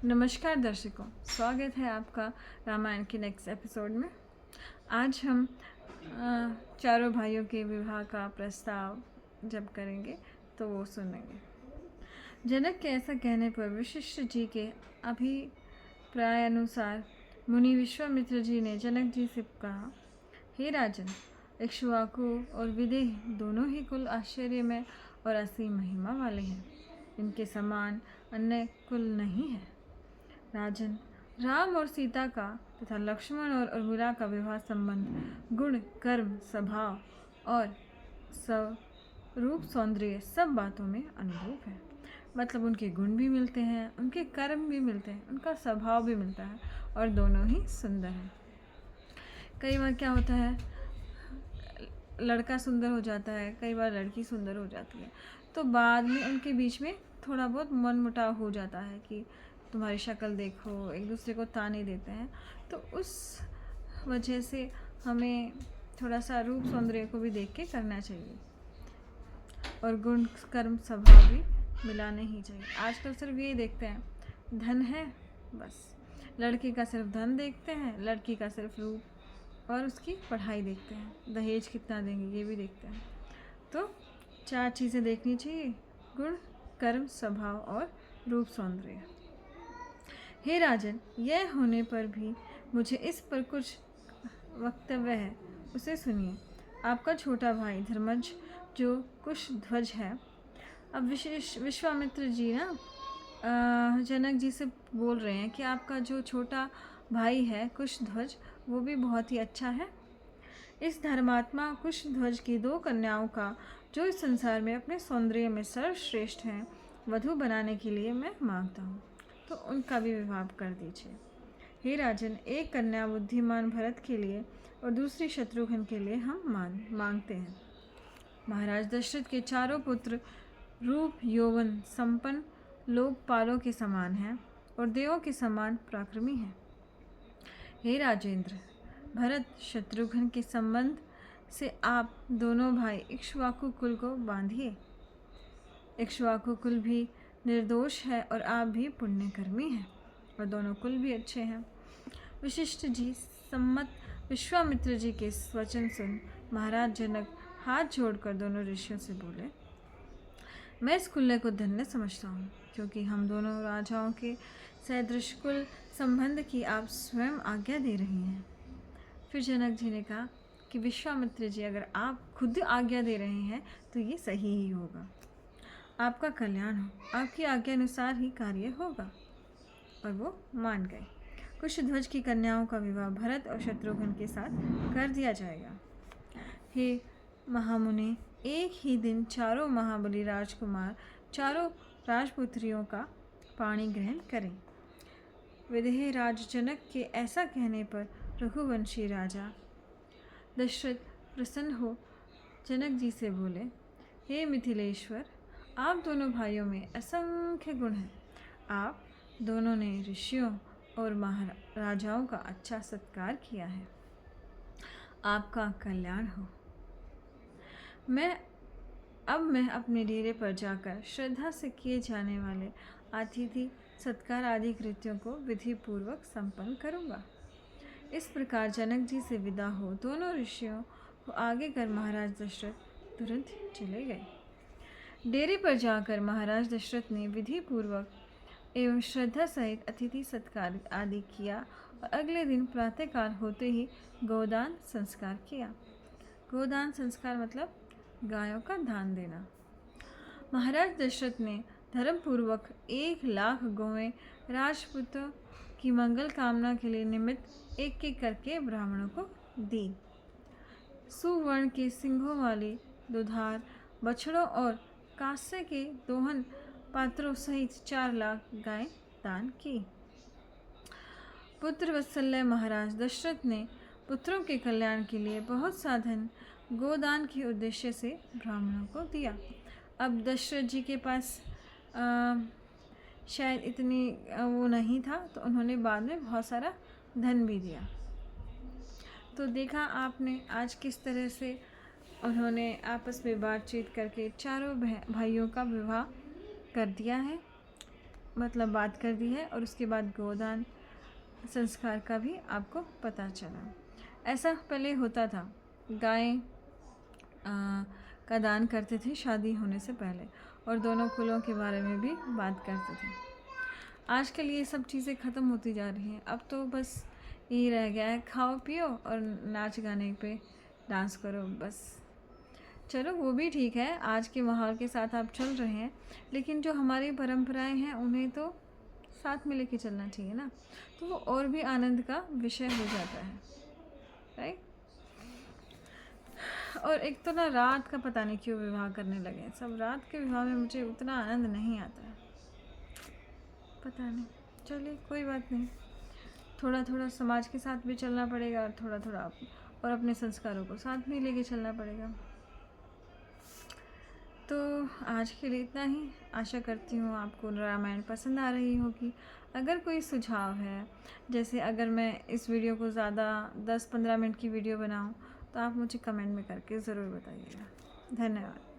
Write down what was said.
नमस्कार दर्शकों, स्वागत है आपका रामायण के नेक्स्ट एपिसोड में। आज हम चारों भाइयों के विवाह का प्रस्ताव जब करेंगे तो वो सुनेंगे। जनक के ऐसा कहने पर वशिष्ठ जी के अभिप्राय अनुसार मुनि विश्वामित्र जी ने जनक जी से कहा, हे राजन, इक्ष्वाकु और विदेह दोनों ही कुल आश्चर्य में और असीम महिमा वाले हैं। इनके समान अन्य कुल नहीं है। राजन, राम और सीता का तथा लक्ष्मण और उर्मिला का विवाह संबंध गुण, कर्म, स्वभाव और स्वरूप, सौंदर्य सब बातों में अनुरूप है। मतलब उनके गुण भी मिलते हैं, उनके कर्म भी मिलते हैं, उनका स्वभाव भी मिलता है और दोनों ही सुंदर हैं। कई बार क्या होता है, लड़का सुंदर हो जाता है, कई बार लड़की सुंदर हो जाती है, तो बाद में उनके बीच में थोड़ा बहुत मनमुटाव हो जाता है कि तुम्हारी शक्ल देखो, एक दूसरे को ताने देते हैं। तो उस वजह से हमें थोड़ा सा रूप सौंदर्य को भी देख के करना चाहिए और गुण, कर्म, स्वभाव भी मिलाने ही चाहिए। आजकल सिर्फ ये देखते हैं, धन है बस, लड़के का सिर्फ धन देखते हैं, लड़की का सिर्फ रूप और उसकी पढ़ाई देखते हैं, दहेज कितना देंगे ये भी देखते हैं। तो 4 चीज़ें देखनी चाहिए, गुण, कर्म, स्वभाव और रूप, सौंदर्य। हे राजन, यह होने पर भी मुझे इस पर कुछ वक्तव्य है, उसे सुनिए। आपका छोटा भाई धर्मज जो कुशध्वज है, अब विश्वामित्र जी ना जनक जी से बोल रहे हैं कि आपका जो छोटा भाई है कुशध्वज, वो भी बहुत ही अच्छा है। इस धर्मात्मा कुशध्वज की 2 कन्याओं का, जो इस संसार में अपने सौंदर्य में सर्वश्रेष्ठ हैं, वधू बनाने के लिए मैं मांगता हूँ, तो उनका भी विवाह कर दीजिए। हे राजन, एक कन्या बुद्धिमान भरत के लिए और दूसरी शत्रुघ्न के लिए हम मांगते हैं। महाराज दशरथ के चारों पुत्र रूप, यौवन संपन्न, लोकपालों के समान हैं और देवों के समान पराक्रमी हैं। हे राजेंद्र, भरत शत्रुघ्न के संबंध से आप दोनों भाई इक्ष्वाकु कुल को बांधिए। इक्ष्वाकु कुल भी निर्दोष है और आप भी पुण्यकर्मी हैं और दोनों कुल भी अच्छे हैं। वशिष्ठ जी सम्मत विश्वामित्र जी के वचन सुन महाराज जनक हाथ जोड़कर दोनों ऋषियों से बोले, मैं इस कुल्ले को धन्य समझता हूँ, क्योंकि हम दोनों राजाओं के सदृश कुल संबंध की आप स्वयं आज्ञा दे रही हैं। फिर जनक जी ने कहा कि विश्वामित्र जी, अगर आप खुद आज्ञा दे रहे हैं तो ये सही ही होगा। आपका कल्याण हो, आपकी आज्ञा अनुसार ही कार्य होगा। और वो मान गए। कुशध्वज की कन्याओं का विवाह भरत और शत्रुघ्न के साथ कर दिया जाएगा। हे महामुनि, एक ही दिन चारों महाबली राजकुमार चारों राजपुत्रियों का पाणी ग्रहण करें। विदेह राज जनक के ऐसा कहने पर रघुवंशी राजा दशरथ प्रसन्न हो जनक जी से बोले, हे मिथिलेश्वर, आप दोनों भाइयों में असंख्य गुण हैं। आप दोनों ने ऋषियों और महाराजाओं का अच्छा सत्कार किया है। आपका कल्याण हो। मैं अपने डेरे पर जाकर श्रद्धा से किए जाने वाले अतिथि सत्कार आदि कृत्यों को विधि पूर्वक संपन्न करूँगा। इस प्रकार जनक जी से विदा हो दोनों ऋषियों को आगे कर महाराज दशरथ तुरंत चले गए। डेरे पर जाकर महाराज दशरथ ने विधि पूर्वक एवं श्रद्धा सहित अतिथि सत्कार आदि किया और अगले दिन प्रातःकाल होते ही गोदान संस्कार किया। गोदान संस्कार मतलब गायों का दान देना। महाराज दशरथ ने धर्मपूर्वक 1,00,000 गौएं राजपूतों की मंगल कामना के लिए निमित्त एक एक करके ब्राह्मणों को दी। सुवर्ण के सिंगों वाली दुधार बछड़ों और कांसे के दोहन पात्रों सहित 4,00,000 गायें दान की। पुत्र वत्सल्य महाराज दशरथ ने पुत्रों के कल्याण के लिए बहुत सा धन गोदान के उद्देश्य से ब्राह्मणों को दिया। अब दशरथ जी के पास शायद इतनी वो नहीं था, तो उन्होंने बाद में बहुत सारा धन भी दिया। तो देखा आपने आज किस तरह से उन्होंने आपस में बातचीत करके चारों भाइयों का विवाह कर दिया है। मतलब बात कर दी है, और उसके बाद गोदान संस्कार का भी आपको पता चला। ऐसा पहले होता था, गाय का दान करते थे शादी होने से पहले, और दोनों कुलों के बारे में भी बात करते थे। आजकल ये सब चीज़ें ख़त्म होती जा रही हैं। अब तो बस यही रह गया है, खाओ पियो और नाच गाने पे डांस करो बस। चलो वो भी ठीक है, आज के माहौल के साथ आप चल रहे हैं, लेकिन जो हमारी परंपराएं हैं उन्हें तो साथ में लेके चलना चाहिए ना, तो वो और भी आनंद का विषय हो जाता है, राइट। और एक तो ना रात का पता नहीं क्यों विवाह करने लगे सब। रात के विवाह में मुझे उतना आनंद नहीं आता है, पता नहीं। चलिए कोई बात नहीं, थोड़ा थोड़ा समाज के साथ भी चलना पड़ेगा, और थोड़ा थोड़ा और अपने संस्कारों को साथ में लेके चलना पड़ेगा। तो आज के लिए इतना ही। आशा करती हूँ आपको रामायण पसंद आ रही होगी। अगर कोई सुझाव है, जैसे अगर मैं इस वीडियो को ज़्यादा 10-15 मिनट की वीडियो बनाऊँ, तो आप मुझे कमेंट में करके ज़रूर बताइएगा। धन्यवाद।